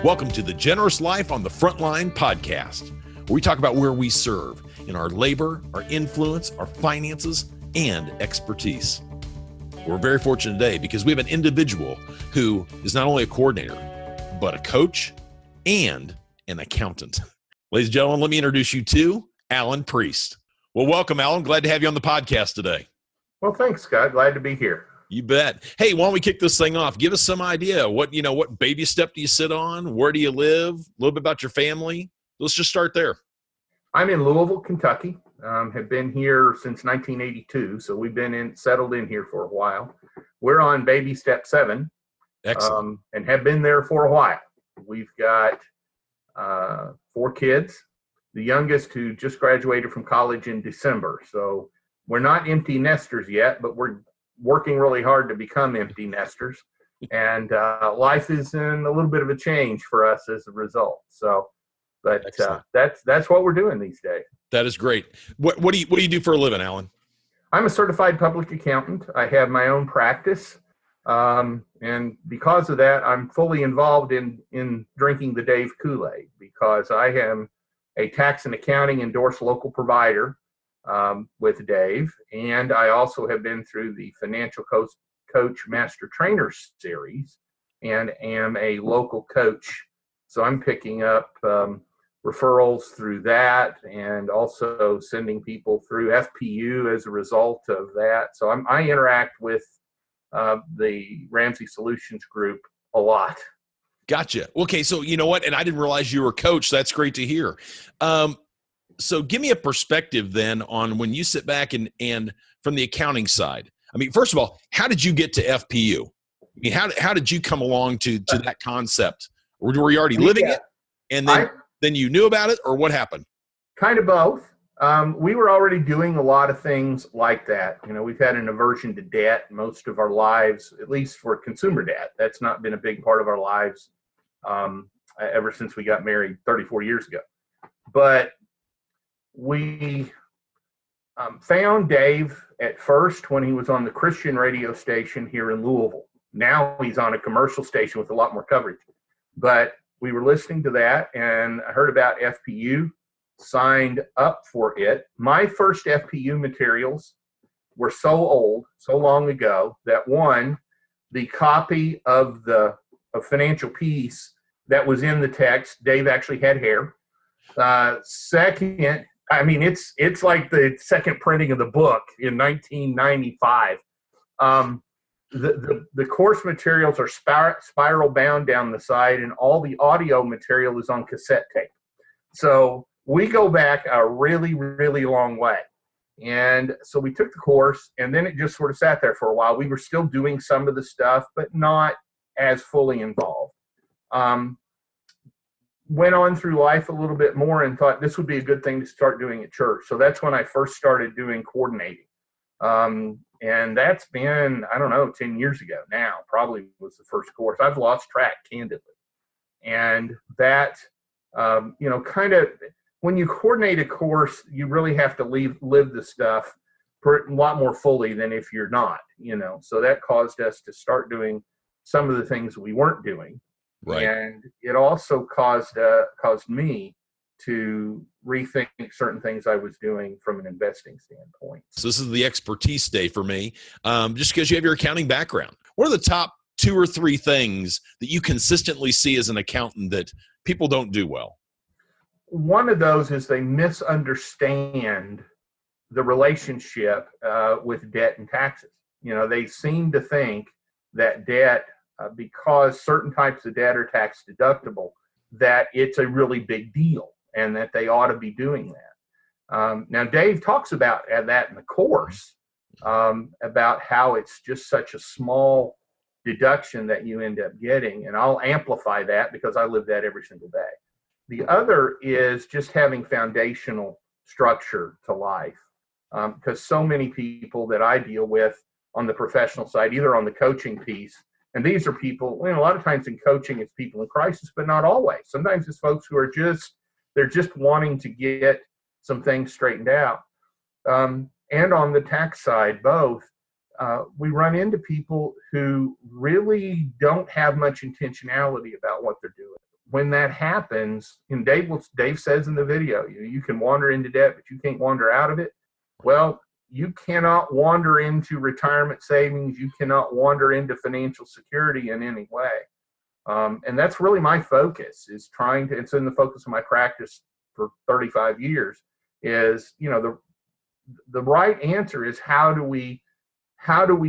Welcome to the Generous Life on the Frontline podcast, where we talk about where we serve in our labor, our influence, our finances, and expertise. We're very fortunate today because we have an individual who is not only a coordinator, but a coach and an accountant. Ladies and gentlemen, let me introduce you to Alan Priest. Well, welcome, Alan. Glad to have you on the podcast today. Well, thanks, Scott. Glad to be here. You bet. Hey, why don't we kick this thing off? Give us some idea. What baby step do you sit on? Where do you live? A little bit about your family. Let's just start there. I'm in Louisville, Kentucky. Have been here since 1982, so we've been settled in here for a while. We're on baby step 7. Excellent. And have been there for a while. We've got 4 kids. The youngest who just graduated from college in December. So we're not empty nesters yet, but we're working really hard to become empty nesters, and life is in a little bit of a change for us as a result. So, but that's what we're doing these days. That is great. What do you do for a living, Alan? I'm a certified public accountant. I have my own practice, and because of that, I'm fully involved in drinking the Dave Kool-Aid, because I am a tax and accounting endorsed local provider with Dave, and I also have been through the Financial Coach Master Trainer Series and am a local coach. So I'm picking up referrals through that, and also sending people through FPU as a result of that. So I interact with the Ramsey Solutions Group a lot. Gotcha. Okay, so you know what? And I didn't realize you were a coach. So that's great to hear. So give me a perspective then on when you sit back and from the accounting side. I mean, first of all, how did you get to FPU? I mean, how did you come along to that concept? Were you already living it, and then you knew about it, or what happened? Kind of both. We were already doing a lot of things like that. You know, we've had an aversion to debt most of our lives, at least for consumer debt. That's not been a big part of our lives ever since we got married 34 years ago. But we found Dave at first when he was on the Christian radio station here in Louisville. Now he's on a commercial station with a lot more coverage. But we were listening to that, and I heard about FPU, signed up for it. My first FPU materials were so old, so long ago, that one, the copy of the financial piece that was in the text, Dave actually had hair. Second, I mean, it's like the second printing of the book in 1995. The course materials are spiral bound down the side, and all the audio material is on cassette tape. So we go back a really, really long way. And so we took the course, and then it just sort of sat there for a while. We were still doing some of the stuff, but not as fully involved. Went on through life a little bit more and thought this would be a good thing to start doing at church. So that's when I first started doing coordinating. And that's been, 10 years ago now, probably was the first course. I've lost track, candidly. And that, kind of, when you coordinate a course, you really have to live the stuff a lot more fully than if you're not, So that caused us to start doing some of the things we weren't doing. Right. And it also caused me to rethink certain things I was doing from an investing standpoint. So this is the expertise day for me, just because you have your accounting background. What are the top 2 or 3 things that you consistently see as an accountant that people don't do well? One of those is they misunderstand the relationship with debt and taxes. They seem to think that debt, because certain types of debt are tax deductible, that it's a really big deal and that they ought to be doing that. Now, Dave talks about that in the course, about how it's just such a small deduction that you end up getting. And I'll amplify that because I live that every single day. The other is just having foundational structure to life, because so many people that I deal with on the professional side, either on the coaching piece, and these are people, a lot of times in coaching, it's people in crisis, but not always. Sometimes it's folks who are they're just wanting to get some things straightened out. And on the tax side, both, we run into people who really don't have much intentionality about what they're doing. when that happens, and Dave says in the video, you can wander into debt, but you can't wander out of it. Well, you cannot wander into retirement savings. You cannot wander into financial security in any way. And that's really my focus, is trying to, it's in the focus of my practice for 35 years, is, the right answer is how do we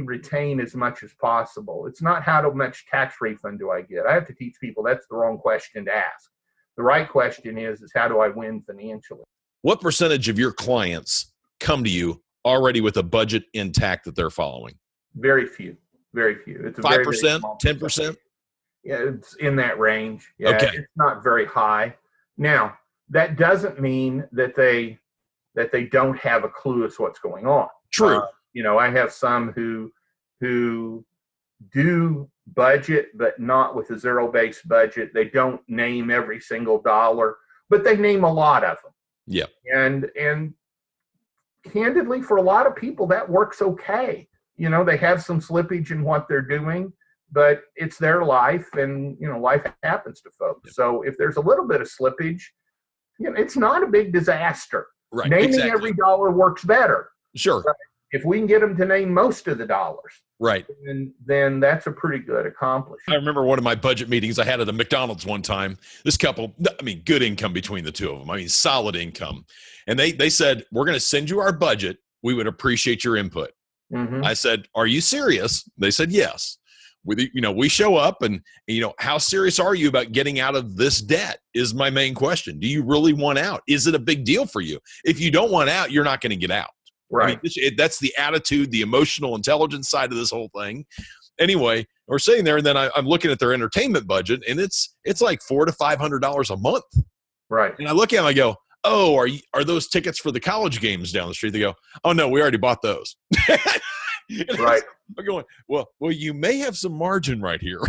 retain as much as possible? It's not how much tax refund do I get. I have to teach people that's the wrong question to ask. The right question is how do I win financially? What percentage of your clients come to you already with a budget intact that they're following? Very few. It's 5%, 10%? Yeah, it's in that range. Yeah, okay. It's not very high. Now, that doesn't mean that they don't have a clue as to what's going on. True. I have some who do budget, but not with a zero-based budget. They don't name every single dollar, but they name a lot of them. Yeah. And candidly, for a lot of people, that works okay. They have some slippage in what they're doing, but it's their life, and life happens to folks. Yeah. So if there's a little bit of slippage, it's not a big disaster. Right. Naming every dollar works better. Sure. Right? If we can get them to name most of the dollars, right, then that's a pretty good accomplishment. I remember one of my budget meetings I had at a McDonald's one time. This couple, good income between the two of them. Solid income. And they said, we're going to send you our budget. We would appreciate your input. Mm-hmm. I said, are you serious? They said, yes. We show up and, how serious are you about getting out of this debt is my main question. Do you really want out? Is it a big deal for you? If you don't want out, you're not going to get out. Right. That's the attitude, the emotional intelligence side of this whole thing. Anyway, we're sitting there, and then I'm looking at their entertainment budget, and it's like $400 to $500 a month. Right. And I look at them, I go, oh, are those tickets for the college games down the street? They go, oh no, we already bought those. Right. I'm going, well, you may have some margin right here.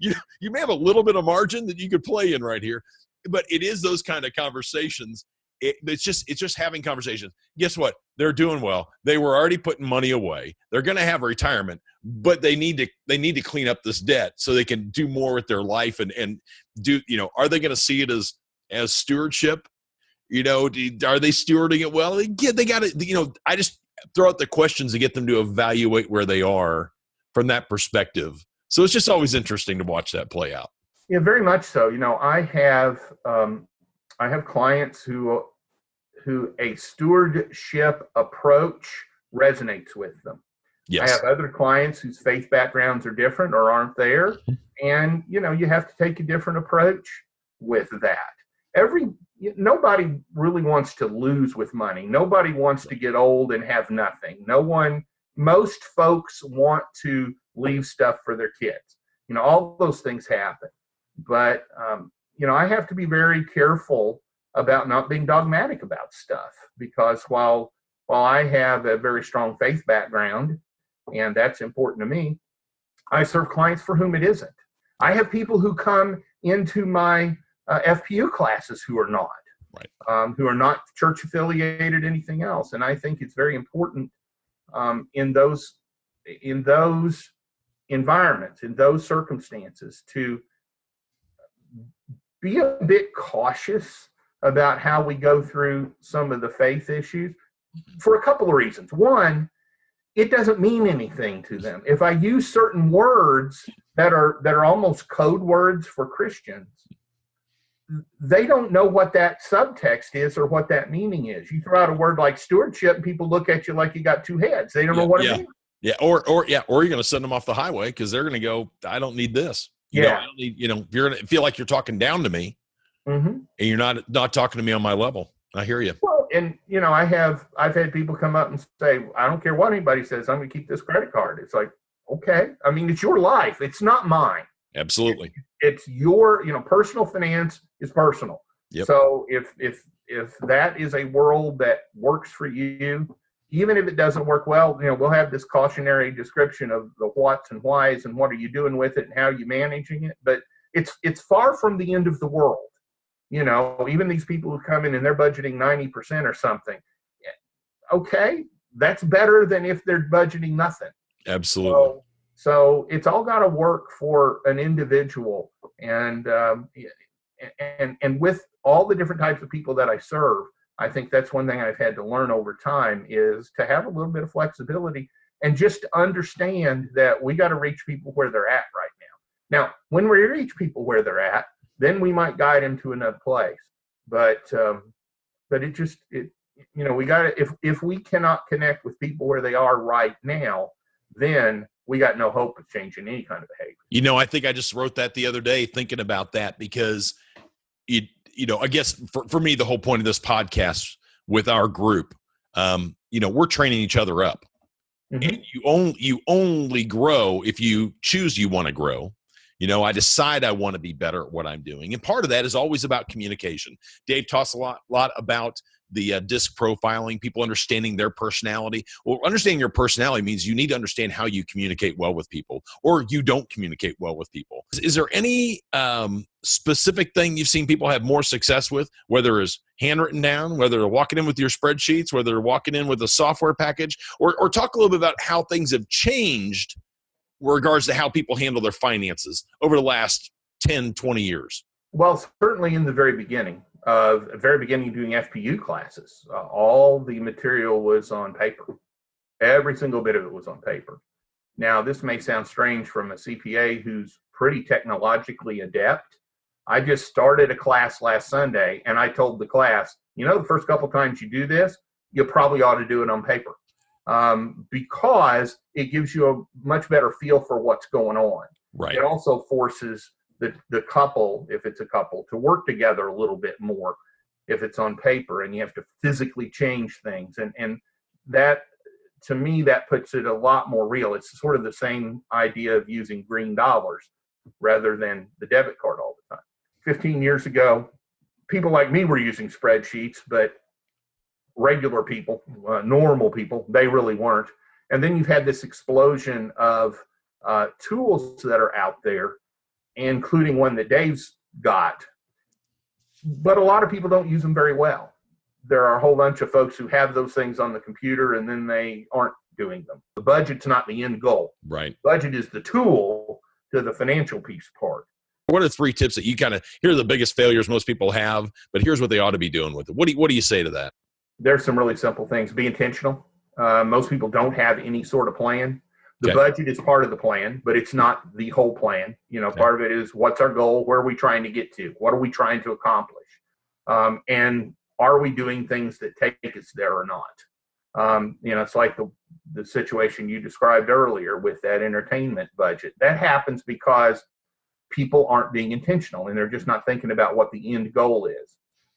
you may have a little bit of margin that you could play in right here, but it is those kind of conversations. It's just having conversations. Guess what? They're doing well. They were already putting money away. They're going to have a retirement, but they need to clean up this debt so they can do more with their life and do, are they going to see it as stewardship? Are they stewarding it well? They got to, I just throw out the questions to get them to evaluate where they are from that perspective. So it's just always interesting to watch that play out. Yeah, very much so. I have clients who a stewardship approach resonates with them. Yes. I have other clients whose faith backgrounds are different or aren't there. And, you have to take a different approach with that. Nobody really wants to lose with money. Nobody wants to get old and have nothing. Most folks want to leave stuff for their kids. All those things happen. But, I have to be very careful about not being dogmatic about stuff, because while I have a very strong faith background, and that's important to me, I serve clients for whom it isn't. I have people who come into my FPU classes who are not, right. Who are not church affiliated, anything else. And I think it's very important in those environments, in those circumstances, to be a bit cautious about how we go through some of the faith issues for a couple of reasons. One, it doesn't mean anything to them. If I use certain words that are almost code words for Christians, they don't know what that subtext is or what that meaning is. You throw out a word like stewardship, and people look at you like you got two heads. They don't know what it means. Yeah, or you're going to send them off the highway because they're going to go, I don't need this. I don't need, you're going to feel like you're talking down to me, mm-hmm. and you're not talking to me on my level. I hear you. Well, and I've had people come up and say, I don't care what anybody says, I'm going to keep this credit card. It's like, okay. It's your life. It's not mine. Absolutely. It's your, personal finance is personal. Yep. So if that is a world that works for you, even if it doesn't work well, we'll have this cautionary description of the whats and whys and what are you doing with it and how are you managing it. But it's far from the end of the world. Even these people who come in and they're budgeting 90% or something. Okay, that's better than if they're budgeting nothing. Absolutely. So it's all got to work for an individual. And and with all the different types of people that I serve, I think that's one thing I've had to learn over time is to have a little bit of flexibility and just understand that we got to reach people where they're at right now. Now, when we reach people where they're at, then we might guide them to another place. But we got to, if we cannot connect with people where they are right now, then we got no hope of changing any kind of behavior. I think I just wrote that the other day thinking about that because I guess for me, the whole point of this podcast with our group, we're training each other up. Mm-hmm. And you only grow if you choose you want to grow. I decide I want to be better at what I'm doing. And part of that is always about communication. Dave talks a lot about the disc profiling, people understanding their personality. Well, understanding your personality means you need to understand how you communicate well with people or you don't communicate well with people. Is there any specific thing you've seen people have more success with, whether it's handwritten down, whether they're walking in with your spreadsheets, whether they're walking in with a software package, or talk a little bit about how things have changed with regards to how people handle their finances over the last 10, 20 years? Well, certainly in the very beginning doing FPU classes, all the material was on paper. Every single bit of it was on paper. Now, this may sound strange from a CPA who's pretty technologically adept. I just started a class last Sunday, and I told the class, the first couple times you do this, you probably ought to do it on paper, because it gives you a much better feel for what's going on. Right. It also forces the couple, if it's a couple, to work together a little bit more if it's on paper and you have to physically change things. And that, to me, that puts it a lot more real. It's sort of the same idea of using green dollars rather than the debit card all the time. 15 years ago, people like me were using spreadsheets, but regular people, normal people, they really weren't. And then you've had this explosion of tools that are out there, including one that Dave's got. But a lot of people don't use them very well. There are a whole bunch of folks who have those things on the computer and then they aren't doing them. The budget's not the end goal. Right. Budget is the tool to the financial piece part. What are 3 tips that you here are the biggest failures most people have, but here's what they ought to be doing with it? What do you say to that? There's some really simple things. Be intentional. Most people don't have any sort of plan. The budget is part of the plan, but it's not the whole plan. Part of it is what's our goal? Where are we trying to get to? What are we trying to accomplish? And are we doing things that take us there or not? It's like the situation you described earlier with that entertainment budget. That happens because people aren't being intentional and they're just not thinking about what the end goal is.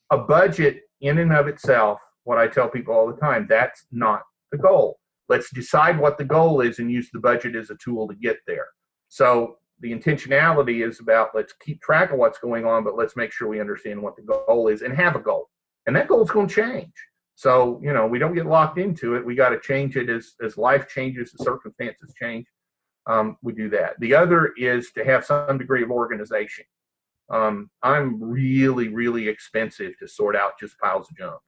A budget in and of itself, what I tell people all the time, that's not the goal. Let's decide what the goal is and use the budget as a tool to get there. So the intentionality is about let's keep track of what's going on, but let's make sure we understand what the goal is and have a goal. And that goal is going to change. So, we don't get locked into it. We got to change it as life changes, as circumstances change. We do that. The other is to have some degree of organization. I'm really, really expensive to sort out just piles of junk.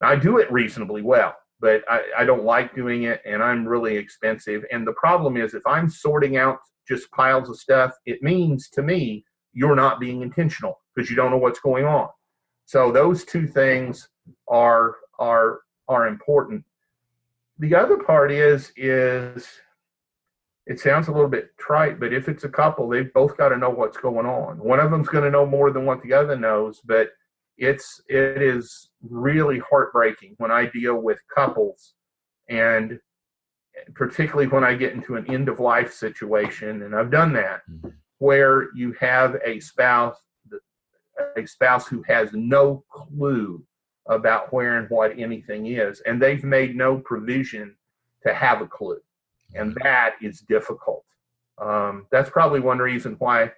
I do it reasonably well, but I don't like doing it, and I'm really expensive. And the problem is if I'm sorting out just piles of stuff, it means to me you're not being intentional because you don't know what's going on. So those 2 things are important. The other part is it sounds a little bit trite, but if it's a couple, they've both got to know what's going on. One of them's going to know more than what the other knows, but it is really heartbreaking when I deal with couples, and particularly when I get into an end of life situation, and I've done that, where you have a spouse who has no clue about where and what anything is, and they've made no provision to have a clue. And that is difficult. That's probably one reason why,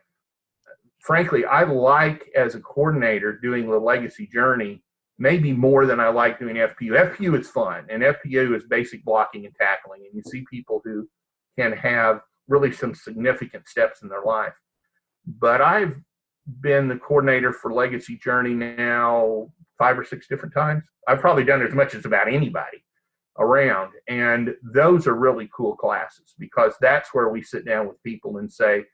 frankly, I like, as a coordinator, doing the legacy journey maybe more than I like doing FPU. FPU is fun, and FPU is basic blocking and tackling, and you see people who can have really some significant steps in their life. But I've been the coordinator for legacy journey now 5 or 6 different times. I've probably done as much as about anybody around, and those are really cool classes because that's where we sit down with people and say,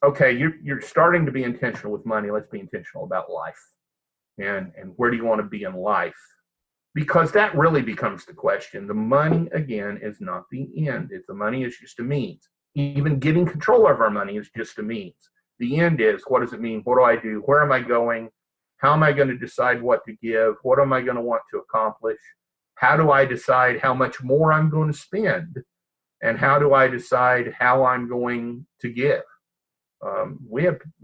okay, you're starting to be intentional with money. Let's be intentional about life. And where do you want to be in life? Because that really becomes the question. The money, again, is not the end. If the money is just a means. Even getting control of our money is just a means. The end is, what does it mean? What do I do? Where am I going? How am I going to decide what to give? What am I going to want to accomplish? How do I decide how much more I'm going to spend? And how do I decide how I'm going to give? I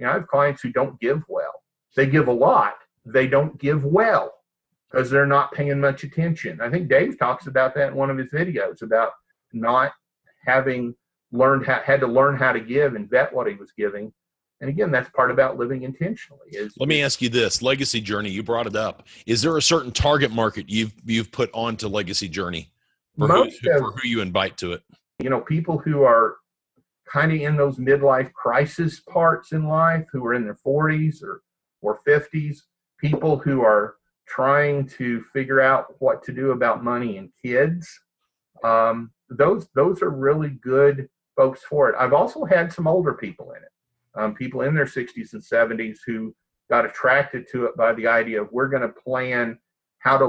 have clients who don't give well. They give a lot. They don't give well because they're not paying much attention. I think Dave talks about that in one of his videos about not having had to learn how to give and vet what he was giving. And again, that's part about living intentionally. Let me ask you this: Legacy Journey, you brought it up. Is there a certain target market you've put onto Legacy Journey for who you invite to it? People who are kind of in those midlife crisis parts in life, who are in their 40s or 50s, people who are trying to figure out what to do about money and kids. Those are really good folks for it. I've also had some older people in it, people in their 60s and 70s who got attracted to it by the idea of, we're going to plan how to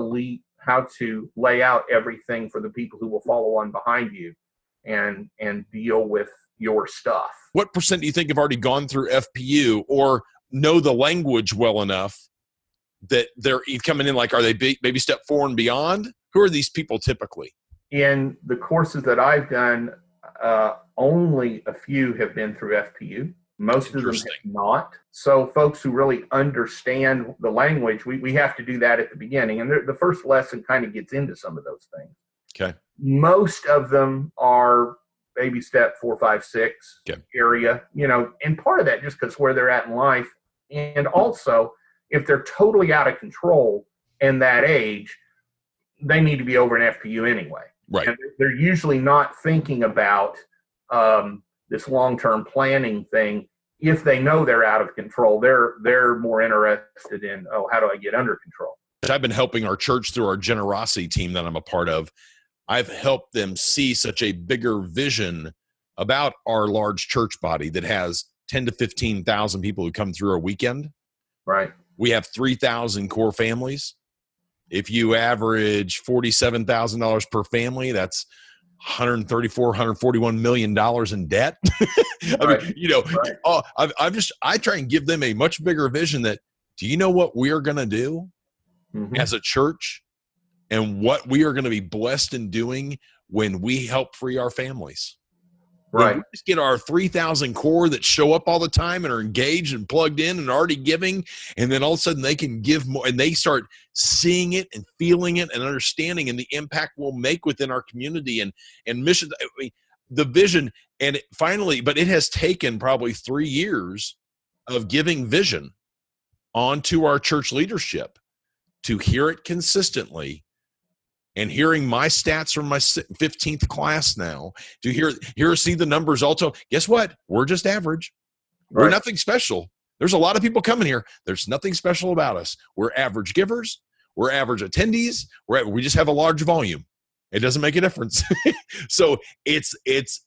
lay out everything for the people who will follow on behind you and deal with your stuff. What percent do you think have already gone through FPU or know the language well enough that they're coming in? Like, are they maybe step 4 and beyond? Who are these people typically? In the courses that I've done, only a few have been through FPU. Most of them have not. So folks who really understand the language, we have to do that at the beginning. And the first lesson kind of gets into some of those things. Okay. Most of them are baby step 4, 5, 6 area, and part of that just because where they're at in life. And also, if they're totally out of control in that age, they need to be over an FPU anyway. Right. And they're usually not thinking about this long-term planning thing. If they know they're out of control, they're more interested in, how do I get under control? I've been helping our church through our generosity team that I'm a part of. I've helped them see such a bigger vision about our large church body that has 10 to 15,000 people who come through a weekend. Right. We have 3,000 core families. If you average $47,000 per family, that's $134, $141 million in debt. I try and give them a much bigger vision that, do you know what we are going to do as a church and what we are going to be blessed in doing when we help free our families? Right. When we just get our 3,000 core that show up all the time and are engaged and plugged in and already giving, and then all of a sudden they can give more and they start seeing it and feeling it and understanding and the impact we'll make within our community and mission. I mean, the vision, and but it has taken probably 3 years of giving vision onto our church leadership to hear it consistently. And hearing my stats from my 15th class now, to see the numbers also. Guess what? We're just average. Right. We're nothing special. There's a lot of people coming here. There's nothing special about us. We're average givers. We're average attendees. We just have a large volume. It doesn't make a difference. So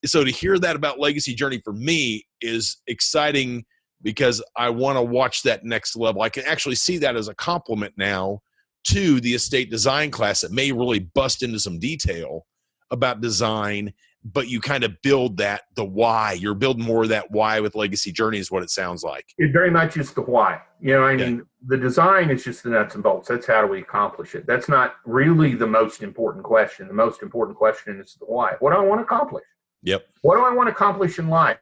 so to hear that about Legacy Journey for me is exciting because I want to watch that next level. I can actually see that as a compliment now to the estate design class that may really bust into some detail about design, but you kind of build the why. You're building more of that why with Legacy Journey is what it sounds like. It very much is the why. The design is just the nuts and bolts. That's how do we accomplish it. That's not really the most important question. The most important question is the why. What do I want to accomplish? Yep. What do I want to accomplish in life?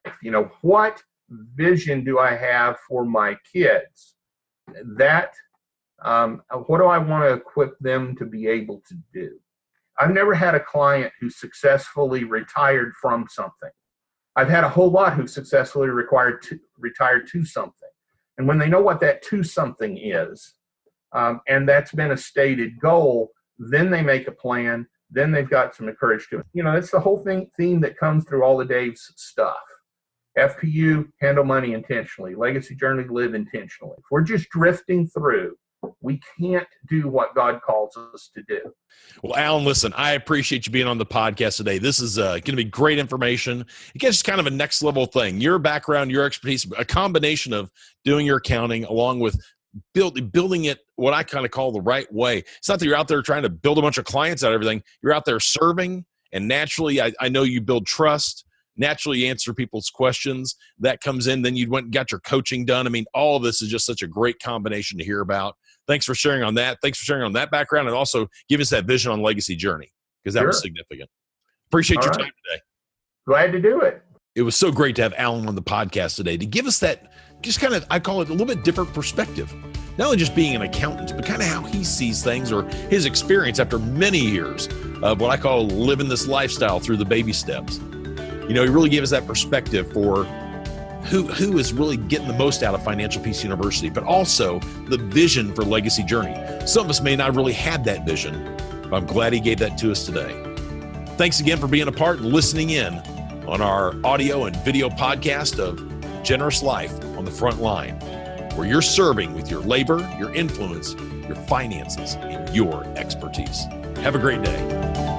What vision do I have for my kids? What do I want to equip them to be able to do? I've never had a client who successfully retired from something. I've had a whole lot who successfully retired to something. And when they know what that to something is, and that's been a stated goal, then they make a plan, then they've got some encouragement. That's the whole theme that comes through all of Dave's stuff. FPU, handle money intentionally. Legacy Journey, live intentionally. If we're just drifting through, we can't do what God calls us to do. Well, Alan, listen, I appreciate you being on the podcast today. This is going to be great information. It gets kind of a next level thing. Your background, your expertise, a combination of doing your accounting along with building it what I kind of call the right way. It's not that you're out there trying to build a bunch of clients out of everything. You're out there serving, and naturally, I know you build trust. Naturally, you answer people's questions. That comes in. Then you went and got your coaching done. I mean, all of this is just such a great combination to hear about. Thanks for sharing on that. Thanks for sharing on that background, and also give us that vision on legacy journey, because that was significant. Appreciate your time today. Glad to do it. It was so great to have Alan on the podcast today to give us that, just kind of, I call it a little bit different perspective. Not only just being an accountant, but kind of how he sees things, or his experience after many years of what I call living this lifestyle through the baby steps. You know, he really gave us that perspective for who is really getting the most out of Financial Peace University, but also the vision for Legacy Journey. Some of us may not really have that vision, but I'm glad he gave that to us today. Thanks again for being a part and listening in on our audio and video podcast of Generous Life on the Front Line, where you're serving with your labor, your influence, your finances, and your expertise. Have a great day.